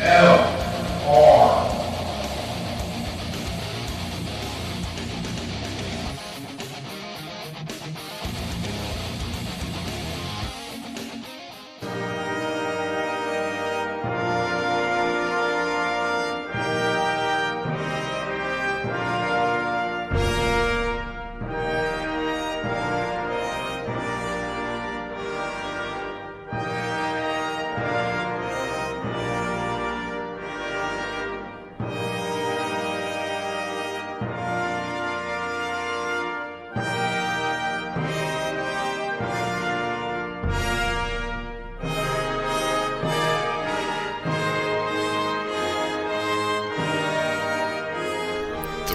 VLR.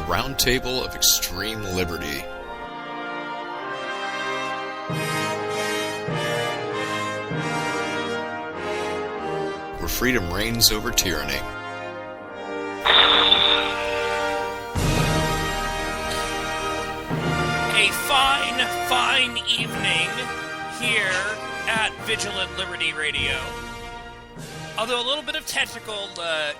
Roundtable of Extreme Liberty. Where freedom reigns over tyranny. A fine evening here at Vigilant Liberty Radio. Although a little bit of technical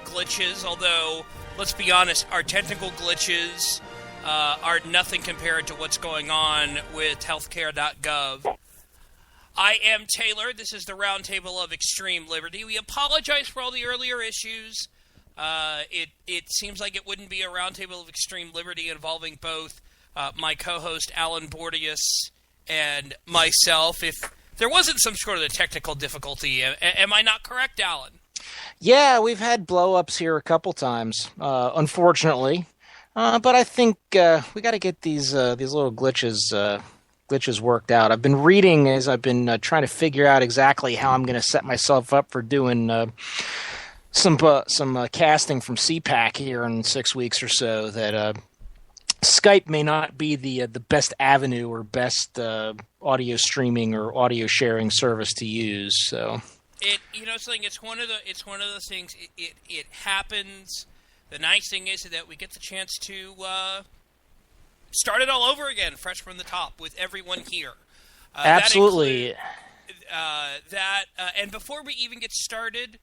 glitches, although, let's be honest, our technical glitches are nothing compared to what's going on with healthcare.gov. I am Taylor. This is the Roundtable of Extreme Liberty. We apologize for all the earlier issues. It seems like it wouldn't be a Roundtable of Extreme Liberty involving both my co-host Alan Bordius and myself if there wasn't some sort of a technical difficulty. Am I not correct, Alan? Yeah, we've had blow-ups here a couple times, unfortunately. But I think we got to get these little glitches worked out. I've been reading as I've been trying to figure out exactly how I'm going to set myself up for doing some casting from CPAC here in 6 weeks or so. That Skype may not be the best avenue or best audio streaming or audio sharing service to use. So. It's one of those things. It happens. The nice thing is that we get the chance to start it all over again, fresh from the top, with everyone here. Absolutely. And before we even get started,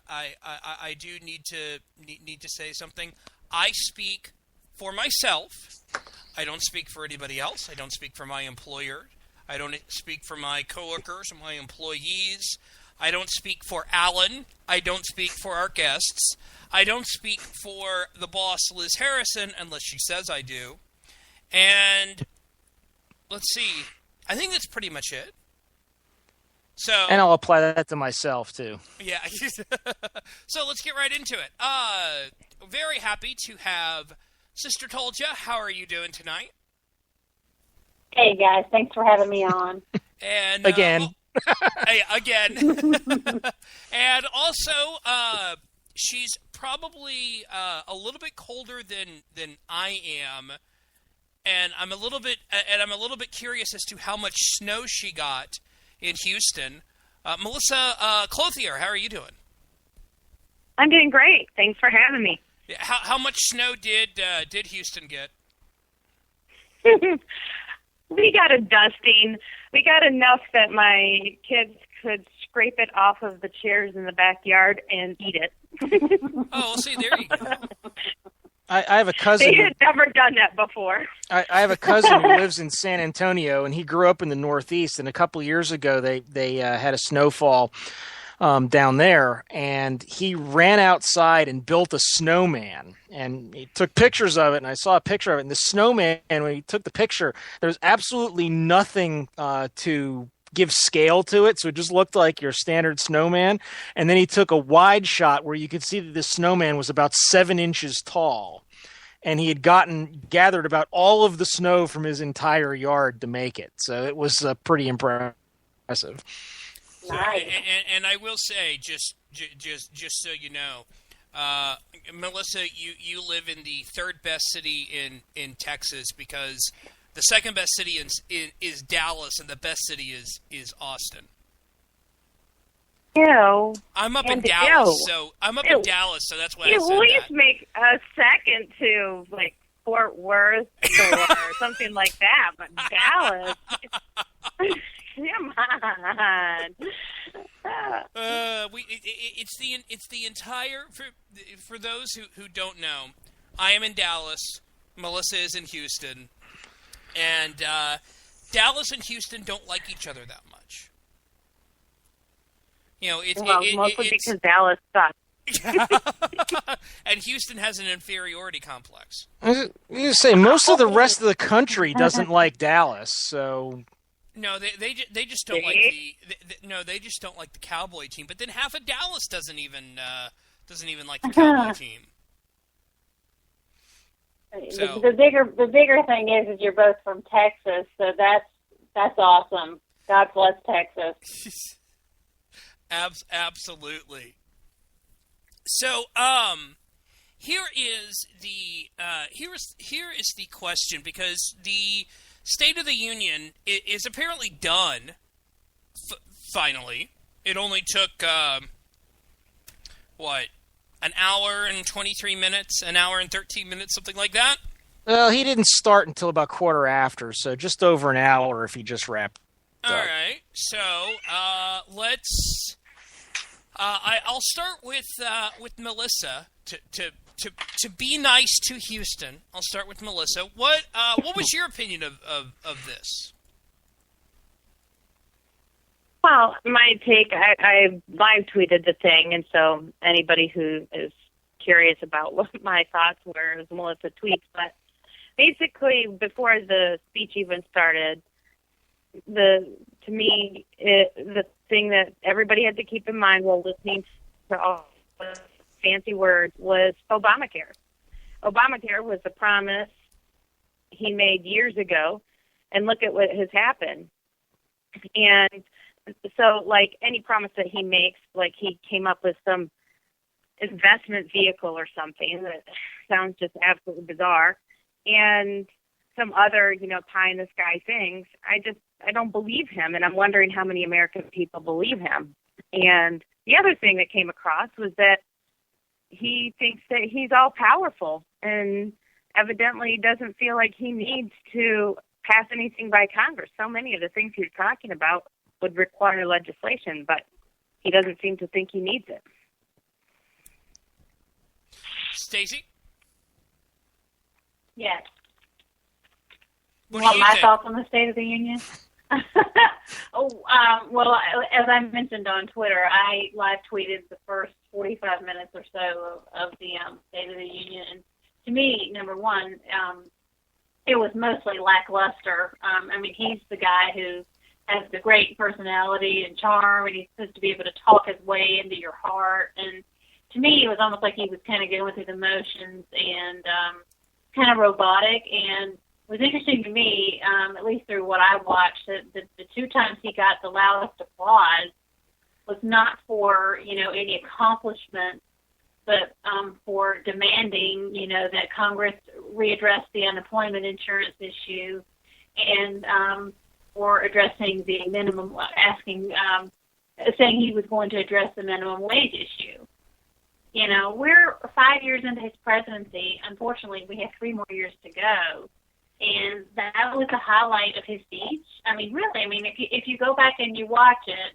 I do need to say something. I speak for myself. I don't speak for anybody else. I don't speak for my employer. I don't speak for my coworkers or my employees. I don't speak for Alan. I don't speak for our guests. I don't speak for the boss, Liz Harrison, unless she says I do. And let's see. I think that's pretty much it. And I'll apply that to myself, too. Yeah. So let's get right into it. Very happy to have Sister Tolja. How are you doing tonight? Hey, guys. Thanks for having me on. And again. Again. And also, she's probably a little bit colder than I am, and I'm a little bit curious as to how much snow she got in Houston. Melissa Clothier, how are you doing? I'm doing great. Thanks for having me. Yeah, how much snow did Houston get? We got a dusting. We got enough that my kids could scrape it off of the chairs in the backyard and eat it. Oh, well, see, there you go. I have a cousin. They had never done that before. I have a cousin who lives in San Antonio, and he grew up in the Northeast. And a couple of years ago, they had a snowfall down there, and he ran outside and built a snowman. And he took pictures of it, and I saw a picture of it. And the snowman, when he took the picture, there was absolutely nothing to give scale to it, so it just looked like your standard snowman. And then he took a wide shot where you could see that this snowman was about 7 inches tall, and he had gathered about all of the snow from his entire yard to make it. So it was pretty impressive. Nice. And I will say, just so you know, Melissa, you live in the third best city in Texas, because the second best city is Dallas, and the best city is Austin. Ew. I'm up in Dallas, so that's why I said at least that. make a second to like Fort Worth or something like that, but Dallas. Come on. It's the entire for those who don't know. I am in Dallas. Melissa is in Houston, and Dallas and Houston don't like each other that much. You know, mostly because Dallas sucks. And Houston has an inferiority complex. You say most of the rest of the country doesn't like Dallas, so. No, they just don't like they just don't like the Cowboy team. But then half of Dallas doesn't even like the Cowboy team. So, the bigger thing is you're both from Texas, so that's awesome. God bless Texas. Absolutely. So, here is the question, because the State of the Union is apparently done. Finally, it only took an hour and 23 minutes, an hour and 13 minutes, something like that. Well, he didn't start until about quarter after, so just over an hour if he just wrapped up. All right, so let's. I'll start with Melissa to be nice to Houston. I'll start with Melissa. What was your opinion of this? Well, my take, I live tweeted the thing, and so anybody who is curious about what my thoughts were, as Melissa tweets. But basically, before the speech even started, the thing that everybody had to keep in mind while listening to all the fancy words was Obamacare. Obamacare was a promise he made years ago, and look at what has happened. And so, like any promise that he makes, like he came up with some investment vehicle or something that sounds just absolutely bizarre, and some other, pie in the sky things. I don't believe him, and I'm wondering how many American people believe him. And the other thing that came across was that he thinks that he's all powerful, and evidently doesn't feel like he needs to pass anything by Congress. So many of the things he's talking about would require legislation, but he doesn't seem to think he needs it. Stacey? Yes. What want do you my think? thoughts on the State of the Union? Well, as I mentioned on Twitter, I live tweeted the first 45 minutes or so of the State of the Union. And to me, number one, it was mostly lackluster. He's the guy who has the great personality and charm, and he's supposed to be able to talk his way into your heart. And to me, it was almost like he was kind of going through the motions and kind of robotic. And it was interesting to me, at least through what I watched, that the two times he got the loudest applause was not for, any accomplishment, but for demanding, that Congress readdress the unemployment insurance issue, and for addressing the minimum, saying he was going to address the minimum wage issue. We're 5 years into his presidency. Unfortunately, we have 3 more years to go. And that was the highlight of his speech. If you go back and you watch it,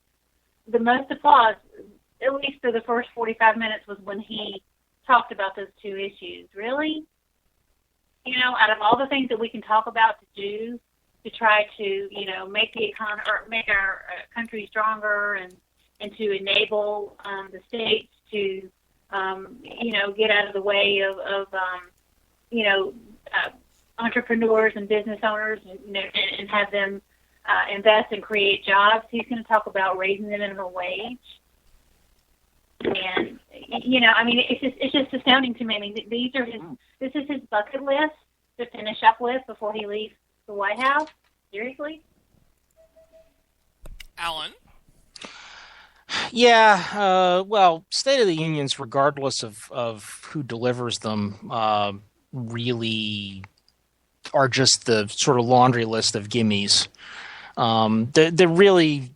the most applause, at least for the first 45 minutes, was when he talked about those two issues. Really? Out of all the things that we can talk about to do to try to, make the economy or make our country stronger and to enable the states to, get out of the way of entrepreneurs and business owners, and have them invest and create jobs. He's going to talk about raising the minimum wage. And, it's just astounding to me. This is his bucket list to finish up with before he leaves the White House. Seriously? Alan? Yeah, State of the Unions, regardless of who delivers them, really are just the sort of laundry list of gimmies. They're really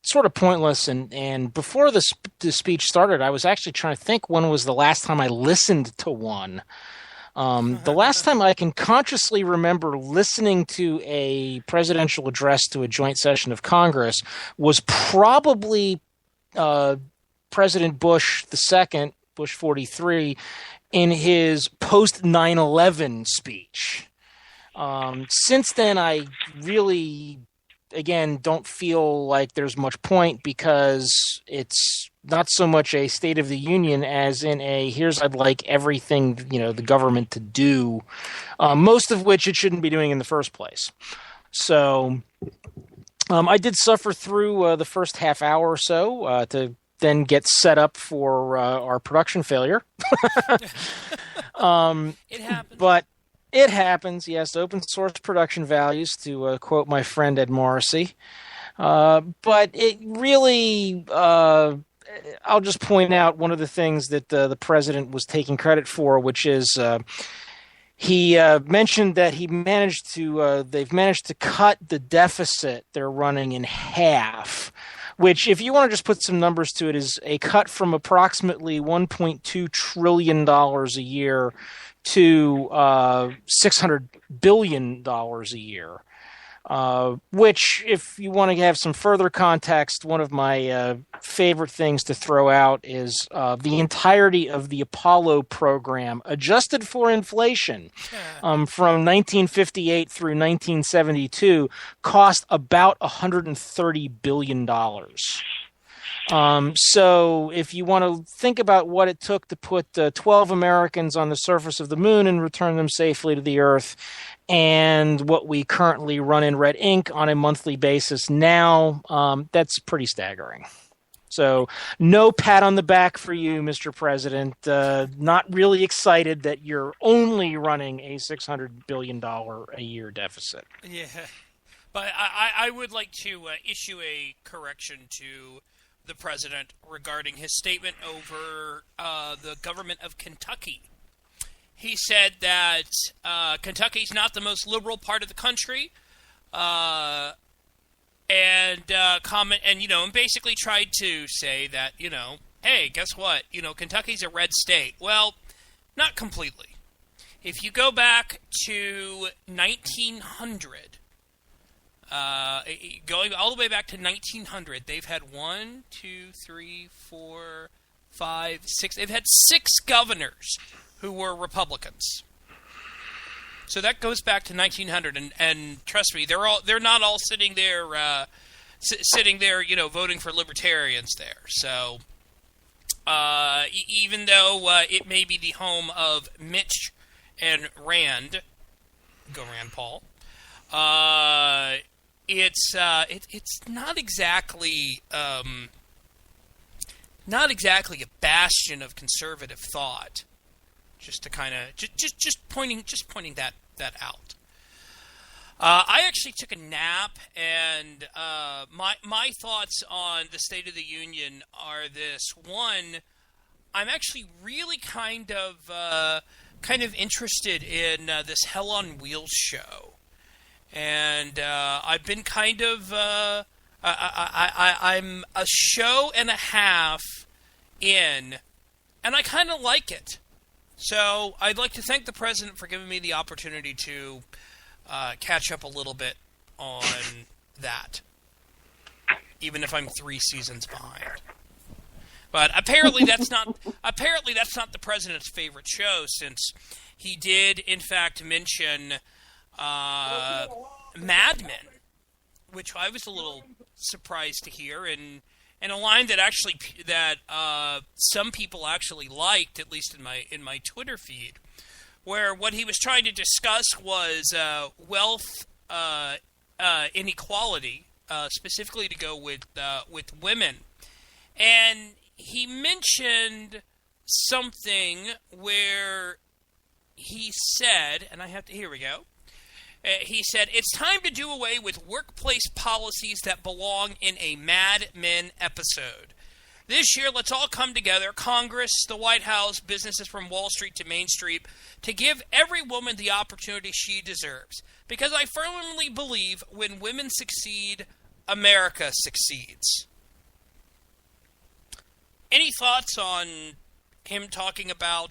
sort of pointless. And before the speech started, I was actually trying to think when was the last time I listened to one. The last time I can consciously remember listening to a presidential address to a joint session of Congress was probably President Bush II, Bush 43, in his post 9/11 speech. Since then, I really, again, don't feel like there's much point, because it's not so much a State of the Union as in a I'd like everything the government to do, most of which it shouldn't be doing in the first place. So I did suffer through the first half hour or so to then get set up for our production failure. It happens. But it happens, yes. Open source production values, to quote my friend Ed Morrissey. But it really, I'll just point out one of the things that the president was taking credit for, which is he mentioned that they've managed to cut the deficit they're running in half, which, if you want to just put some numbers to it, is a cut from approximately $1.2 trillion a year to $600 billion a year. Which, if you want to have some further context, one of my favorite things to throw out is the entirety of the Apollo program, adjusted for inflation, from 1958 through 1972, cost about $130 billion. So if you want to think about what it took to put 12 Americans on the surface of the moon and return them safely to the Earth, and what we currently run in red ink on a monthly basis now, that's pretty staggering. So no pat on the back for you, Mr. President. Not really excited that you're only running a $600 billion a year deficit. Yeah, but I would like to issue a correction to the president regarding his statement over the government of Kentucky. He said that Kentucky's not the most liberal part of the country, and basically tried to say that, hey, guess what? Kentucky's a red state. Well, not completely. If you go back to 1900, going all the way back to 1900, they've had 1, 2, 3, 4, 5, 6. They've had 6 governors who were Republicans. So that goes back to 1900, and trust me, they're not all sitting there, voting for libertarians there. So even though it may be the home of Mitch and Rand, go Rand Paul, it's not exactly a bastion of conservative thought. Just to kind of just pointing that out. I actually took a nap, and my thoughts on the State of the Union are this: one, I'm actually really kind of interested in this Hell on Wheels show, and I've been kind of I'm a show and a half in, and I kind of like it. So I'd like to thank the president for giving me the opportunity to catch up a little bit on that, even if I'm 3 seasons behind. But apparently that's not the president's favorite show, since he did in fact mention Mad Men, which I was a little surprised to hear, and a line that some people actually liked, at least in my Twitter feed, where what he was trying to discuss was wealth inequality, specifically to go with women, and he mentioned something where he said, and here we go. He said, it's time to do away with workplace policies that belong in a Mad Men episode. This year, let's all come together, Congress, the White House, businesses from Wall Street to Main Street, to give every woman the opportunity she deserves. Because I firmly believe when women succeed, America succeeds. Any thoughts on him talking about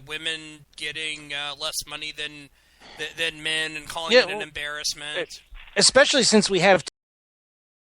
women getting less money than men, and calling it an embarrassment? Especially since we have